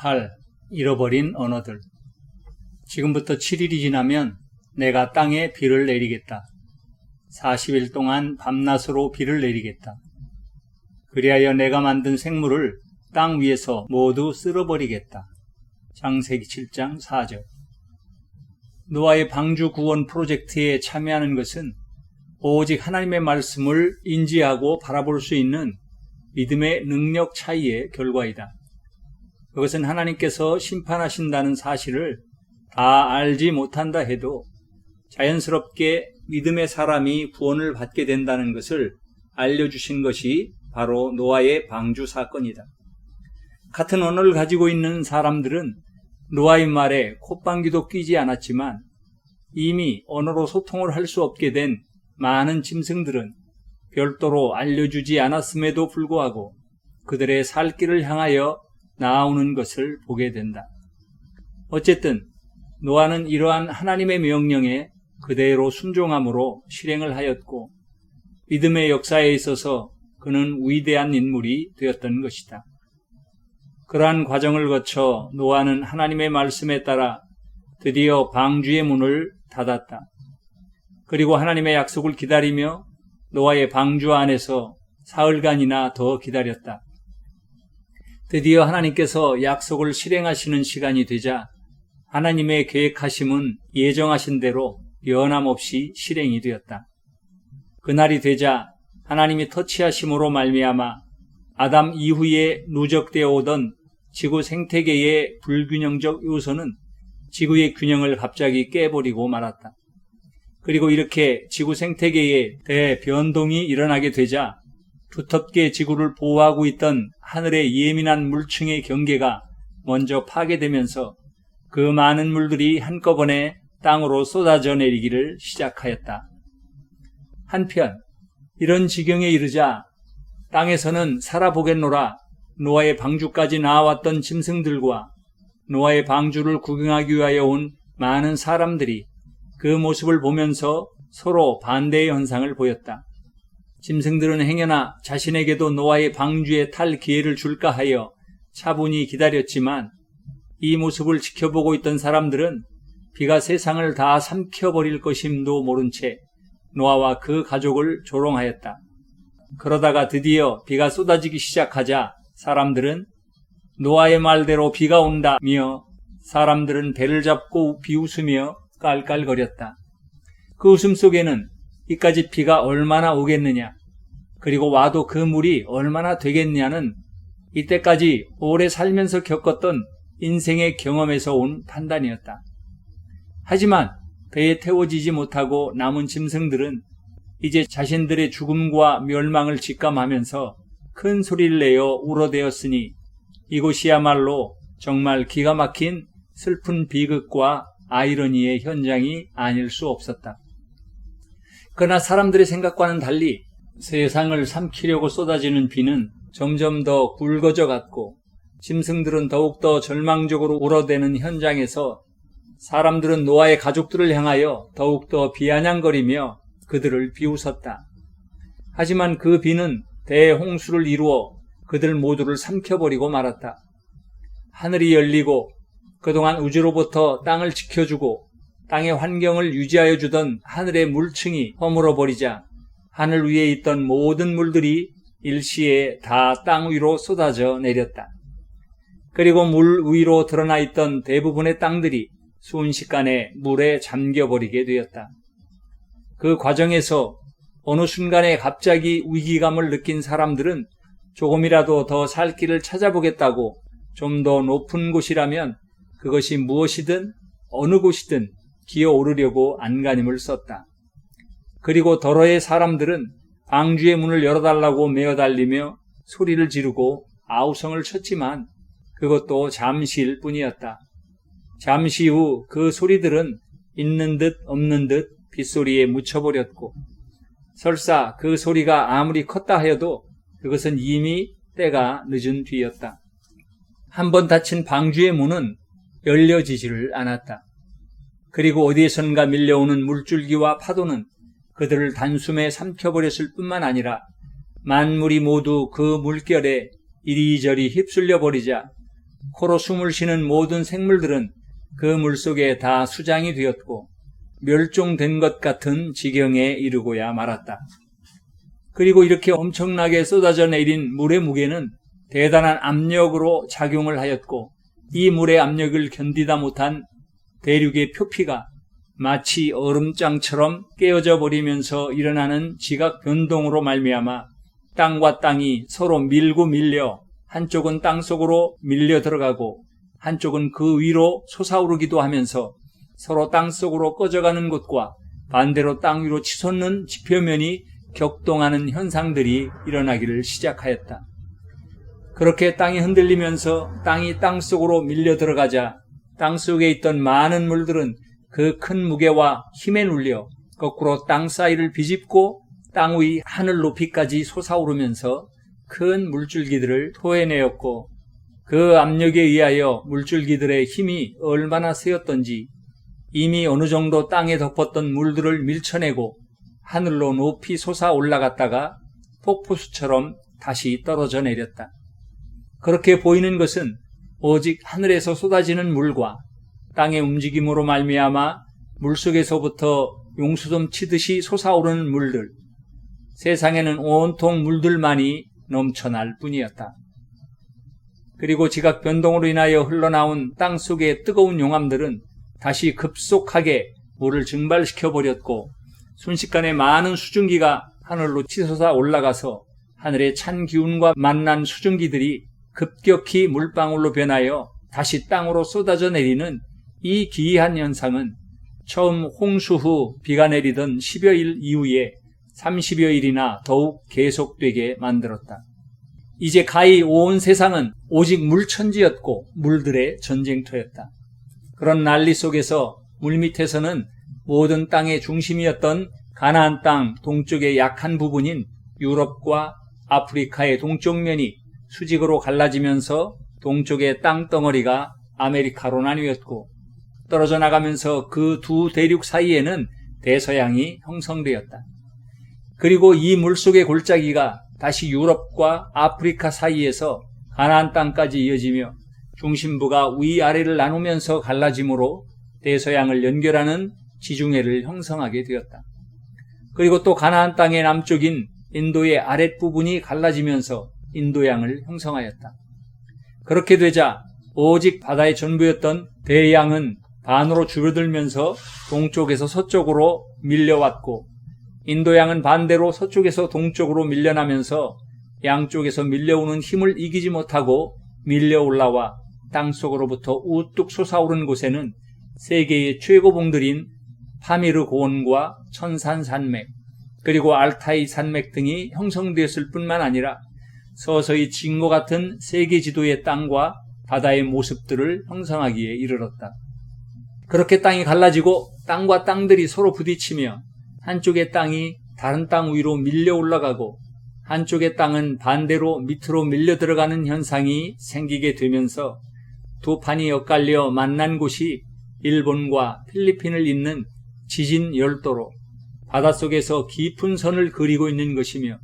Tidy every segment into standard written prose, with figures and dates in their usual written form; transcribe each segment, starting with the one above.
8. 잃어버린 언어들. 지금부터 7일이 지나면 내가 땅에 비를 내리겠다. 40일 동안 밤낮으로 비를 내리겠다. 그리하여 내가 만든 생물을 땅 위에서 모두 쓸어버리겠다. 창세기 7장 4절. 노아의 방주 구원 프로젝트에 참여하는 것은 오직 하나님의 말씀을 인지하고 바라볼 수 있는 믿음의 능력 차이의 결과이다. 그것은 하나님께서 심판하신다는 사실을 다 알지 못한다 해도 자연스럽게 믿음의 사람이 구원을 받게 된다는 것을 알려주신 것이 바로 노아의 방주 사건이다. 같은 언어를 가지고 있는 사람들은 노아의 말에 콧방귀도 뀌지 않았지만 이미 언어로 소통을 할 수 없게 된 많은 짐승들은 별도로 알려주지 않았음에도 불구하고 그들의 살 길을 향하여 나아오는 것을 보게 된다. 어쨌든 노아는 이러한 하나님의 명령에 그대로 순종함으로 실행을 하였고 믿음의 역사에 있어서 그는 위대한 인물이 되었던 것이다. 그러한 과정을 거쳐 노아는 하나님의 말씀에 따라 드디어 방주의 문을 닫았다. 그리고 하나님의 약속을 기다리며 노아의 방주 안에서 사흘간이나 더 기다렸다. 드디어 하나님께서 약속을 실행하시는 시간이 되자 하나님의 계획하심은 예정하신 대로 변함없이 실행이 되었다. 그날이 되자 하나님이 터치하심으로 말미암아 아담 이후에 누적되어 오던 지구 생태계의 불균형적 요소는 지구의 균형을 갑자기 깨버리고 말았다. 그리고 이렇게 지구 생태계에 대변동이 일어나게 되자 두텁게 지구를 보호하고 있던 하늘의 예민한 물층의 경계가 먼저 파괴되면서 그 많은 물들이 한꺼번에 땅으로 쏟아져 내리기를 시작하였다. 한편 이런 지경에 이르자 땅에서는 살아보겠노라 노아의 방주까지 나와왔던 짐승들과 노아의 방주를 구경하기 위하여 온 많은 사람들이 그 모습을 보면서 서로 반대의 현상을 보였다. 짐승들은 행여나 자신에게도 노아의 방주에 탈 기회를 줄까 하여 차분히 기다렸지만 이 모습을 지켜보고 있던 사람들은 비가 세상을 다 삼켜버릴 것임도 모른 채 노아와 그 가족을 조롱하였다. 그러다가 드디어 비가 쏟아지기 시작하자 사람들은 노아의 말대로 비가 온다며 사람들은 배를 잡고 비웃으며 깔깔거렸다. 그 웃음 속에는 이까지 비가 얼마나 오겠느냐, 그리고 와도 그 물이 얼마나 되겠냐는 이때까지 오래 살면서 겪었던 인생의 경험에서 온 판단이었다. 하지만 배에 태워지지 못하고 남은 짐승들은 이제 자신들의 죽음과 멸망을 직감하면서 큰 소리를 내어 울어대었으니 이곳이야말로 정말 기가 막힌 슬픈 비극과 아이러니의 현장이 아닐 수 없었다. 그러나 사람들의 생각과는 달리 세상을 삼키려고 쏟아지는 비는 점점 더 굵어져 갔고 짐승들은 더욱더 절망적으로 울어대는 현장에서 사람들은 노아의 가족들을 향하여 더욱더 비아냥거리며 그들을 비웃었다. 하지만 그 비는 대홍수를 이루어 그들 모두를 삼켜버리고 말았다. 하늘이 열리고 그동안 우주로부터 땅을 지켜주고 땅의 환경을 유지하여 주던 하늘의 물층이 허물어버리자 하늘 위에 있던 모든 물들이 일시에 다 땅 위로 쏟아져 내렸다. 그리고 물 위로 드러나 있던 대부분의 땅들이 순식간에 물에 잠겨버리게 되었다. 그 과정에서 어느 순간에 갑자기 위기감을 느낀 사람들은 조금이라도 더 살 길을 찾아보겠다고 좀 더 높은 곳이라면 그것이 무엇이든 어느 곳이든 기어오르려고 안간힘을 썼다. 그리고 더러의 사람들은 방주의 문을 열어달라고 메어달리며 소리를 지르고 아우성을 쳤지만 그것도 잠시일 뿐이었다. 잠시 후 그 소리들은 있는 듯 없는 듯 빗소리에 묻혀버렸고 설사 그 소리가 아무리 컸다 하여도 그것은 이미 때가 늦은 뒤였다. 한번 닫힌 방주의 문은 열려지지를 않았다. 그리고 어디에선가 밀려오는 물줄기와 파도는 그들을 단숨에 삼켜버렸을 뿐만 아니라 만물이 모두 그 물결에 이리저리 휩쓸려 버리자 코로 숨을 쉬는 모든 생물들은 그 물속에 다 수장이 되었고 멸종된 것 같은 지경에 이르고야 말았다. 그리고 이렇게 엄청나게 쏟아져 내린 물의 무게는 대단한 압력으로 작용을 하였고 이 물의 압력을 견디다 못한 대륙의 표피가 마치 얼음장처럼 깨어져 버리면서 일어나는 지각 변동으로 말미암아 땅과 땅이 서로 밀고 밀려 한쪽은 땅속으로 밀려 들어가고 한쪽은 그 위로 솟아오르기도 하면서 서로 땅속으로 꺼져가는 곳과 반대로 땅 위로 치솟는 지표면이 격동하는 현상들이 일어나기를 시작하였다. 그렇게 땅이 흔들리면서 땅이 땅속으로 밀려 들어가자 땅속에 있던 많은 물들은 그 큰 무게와 힘에 눌려 거꾸로 땅 사이를 비집고 땅 위 하늘 높이까지 솟아오르면서 큰 물줄기들을 토해내었고 그 압력에 의하여 물줄기들의 힘이 얼마나 세었던지 이미 어느 정도 땅에 덮었던 물들을 밀쳐내고 하늘로 높이 솟아 올라갔다가 폭포수처럼 다시 떨어져 내렸다. 그렇게 보이는 것은 오직 하늘에서 쏟아지는 물과 땅의 움직임으로 말미암아 물속에서부터 용수점 치듯이 솟아오르는 물들, 세상에는 온통 물들만이 넘쳐날 뿐이었다. 그리고 지각 변동으로 인하여 흘러나온 땅 속의 뜨거운 용암들은 다시 급속하게 물을 증발시켜버렸고 순식간에 많은 수증기가 하늘로 치솟아 올라가서 하늘의 찬 기운과 만난 수증기들이 급격히 물방울로 변하여 다시 땅으로 쏟아져 내리는 이 기이한 현상은 처음 홍수 후 비가 내리던 10여 일 이후에 30여 일이나 더욱 계속되게 만들었다. 이제 가히 온 세상은 오직 물천지였고 물들의 전쟁터였다. 그런 난리 속에서 물밑에서는 모든 땅의 중심이었던 가나안 땅 동쪽의 약한 부분인 유럽과 아프리카의 동쪽면이 수직으로 갈라지면서 동쪽의 땅덩어리가 아메리카로 나뉘었고 떨어져 나가면서 그 두 대륙 사이에는 대서양이 형성되었다. 그리고 이 물속의 골짜기가 다시 유럽과 아프리카 사이에서 가나안 땅까지 이어지며 중심부가 위아래를 나누면서 갈라짐으로 대서양을 연결하는 지중해를 형성하게 되었다. 그리고 또 가나안 땅의 남쪽인 인도의 아랫부분이 갈라지면서 인도양을 형성하였다. 그렇게 되자 오직 바다의 전부였던 대양은 반으로 줄어들면서 동쪽에서 서쪽으로 밀려왔고 인도양은 반대로 서쪽에서 동쪽으로 밀려나면서 양쪽에서 밀려오는 힘을 이기지 못하고 밀려 올라와 땅속으로부터 우뚝 솟아오른 곳에는 세계의 최고봉들인 파미르 고원과 천산 산맥 그리고 알타이 산맥 등이 형성되었을 뿐만 아니라 서서히 진과 같은 세계 지도의 땅과 바다의 모습들을 형성하기에 이르렀다. 그렇게 땅이 갈라지고 땅과 땅들이 서로 부딪히며 한쪽의 땅이 다른 땅 위로 밀려 올라가고 한쪽의 땅은 반대로 밑으로 밀려 들어가는 현상이 생기게 되면서 두 판이 엇갈려 만난 곳이 일본과 필리핀을 잇는 지진 열도로 바닷속에서 깊은 선을 그리고 있는 것이며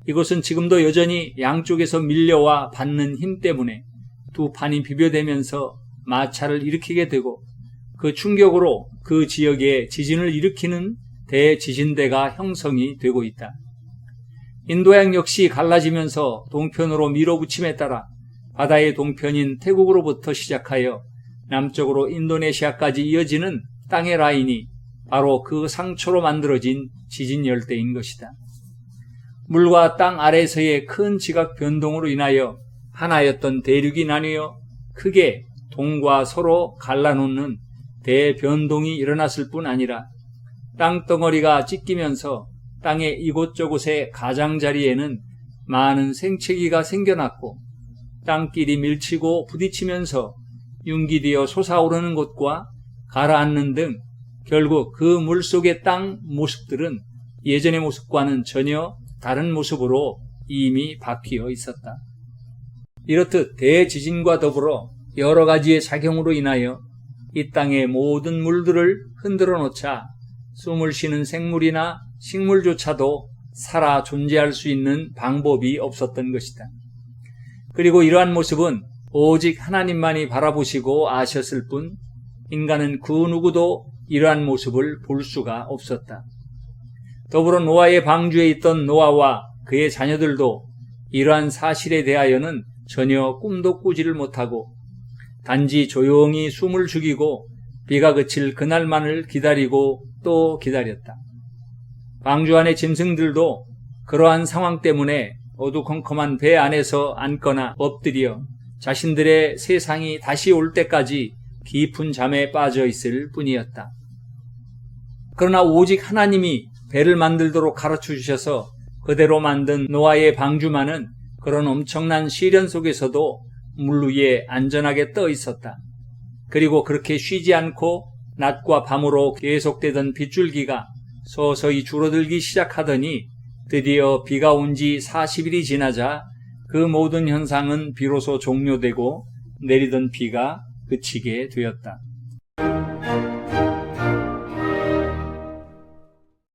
이곳은 지금도 여전히 양쪽에서 밀려와 받는 힘 때문에 두 판이 비벼대면서 마찰을 일으키게 되고 그 충격으로 그 지역에 지진을 일으키는 대지진대가 형성이 되고 있다. 인도양 역시 갈라지면서 동편으로 밀어붙임에 따라 바다의 동편인 태국으로부터 시작하여 남쪽으로 인도네시아까지 이어지는 땅의 라인이 바로 그 상초로 만들어진 지진 열대인 것이다. 물과 땅 아래에서의 큰 지각 변동으로 인하여 하나였던 대륙이 나뉘어 크게 동과 서로 갈라놓는 대변동이 일어났을 뿐 아니라 땅덩어리가 찢기면서 땅의 이곳저곳의 가장자리에는 많은 생채기가 생겨났고 땅끼리 밀치고 부딪히면서 융기되어 솟아오르는 곳과 가라앉는 등 결국 그 물속의 땅 모습들은 예전의 모습과는 전혀 다른 모습으로 이미 바뀌어 있었다. 이렇듯 대지진과 더불어 여러 가지의 작용으로 인하여 이 땅의 모든 물들을 흔들어 놓자 숨을 쉬는 생물이나 식물조차도 살아 존재할 수 있는 방법이 없었던 것이다. 그리고 이러한 모습은 오직 하나님만이 바라보시고 아셨을 뿐 인간은 그 누구도 이러한 모습을 볼 수가 없었다. 더불어 노아의 방주에 있던 노아와 그의 자녀들도 이러한 사실에 대하여는 전혀 꿈도 꾸지를 못하고 단지 조용히 숨을 죽이고 비가 그칠 그날만을 기다리고 또 기다렸다. 방주 안의 짐승들도 그러한 상황 때문에 어두컴컴한 배 안에서 앉거나 엎드려 자신들의 세상이 다시 올 때까지 깊은 잠에 빠져 있을 뿐이었다. 그러나 오직 하나님이 배를 만들도록 가르쳐 주셔서 그대로 만든 노아의 방주만은 그런 엄청난 시련 속에서도 물 위에 안전하게 떠 있었다. 그리고 그렇게 쉬지 않고 낮과 밤으로 계속되던 빗줄기가 서서히 줄어들기 시작하더니 드디어 비가 온 지 40일이 지나자 그 모든 현상은 비로소 종료되고 내리던 비가 그치게 되었다.